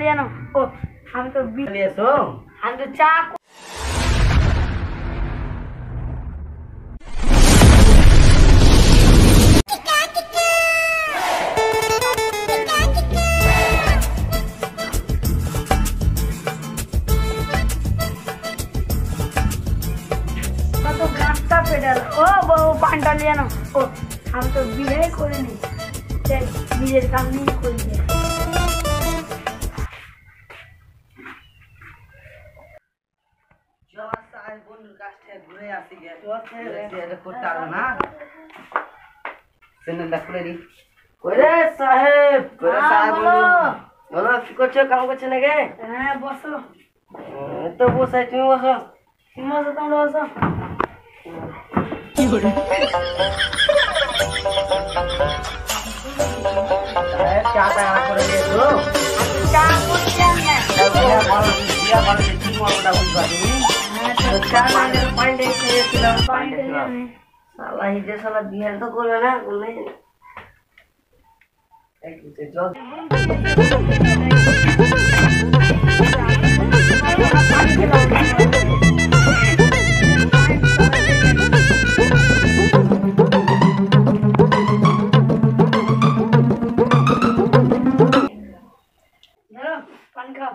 লিয়ে নাও। ও আমি তো এসো আমি তো চা কত গাছটা পেডাল। ও বউ পানটা লিয়ে নাও। ও আমি তো বিয়ে করিনি, নিজের কাম নিয়ে করি। বন্ধুর কাছ থেকে ঘুরে আসি করতে পারবো না। চ্যানেলটা খুলে দিই। কইরে সাহেব বলো কি করছো, কাম করছো নাকি? হ্যাঁ বসো। তো বসাই, তুমি বসো। তুমি বসো, তোমরা বসো। চা টা করে দিয়েছো? চা করছি আমি। বিহার তো করবে না, পানি খাও।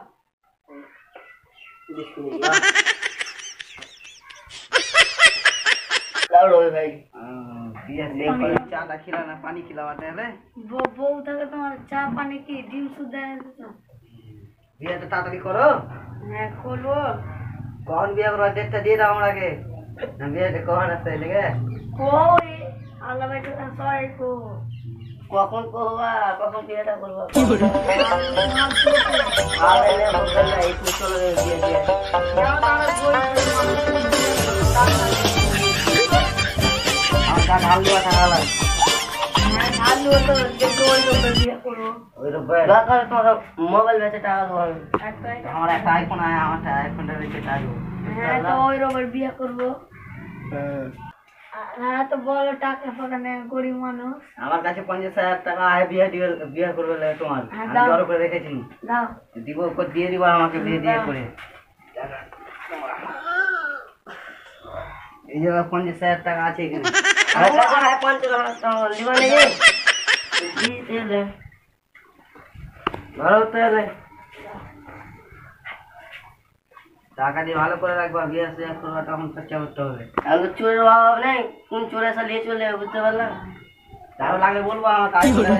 চাটা খিলা না পানি খিলাওয়াতে হবে। বউ তাহলে তোমার চা পানি কি ডিম শুদ্ধ বিয়েটা তাড়াতাড়ি করো। হ্যাঁ করবো। কখন বিয়ে করবো ডেটটা দিয়ে দাও আমাকে। বিয়েটা কখন আসতে লেগে কই আল্লাহ ভাই তো সবাই কো কখন করবা, কখন বিয়েটা করবা? মোবাইল বেচে টাকা দেবো। আমার একটা আইফোন আছে, আমার আইফোনটা বেচে টাকা দেবো। হ্যাঁ তো ওই রকম বিয়ে করবো। হ্যাঁ তো বলো টাকা ফাঁকা নেই, গরিব মানুষ। আমার কাছে 50,000 টাকা আছে, বিয়ে করবে তোমার। আমি জড়ো করে রেখেছি, দাও দিব, দিয়ে দিব আমাকে বিয়ে দিয়ে করে। এই যে 50,000 টাকা আছে এখানে। টাকা দিয়ে ভালো করে রাখবা, বিয়ে করবা তখন খরচা করতে হবে। আমি চোরের অভাব নেই, কোন চোরে এসে নিয়ে চলে বুঝতে পারলাম। তারও লাগলে বলবো আমার কাজ করে।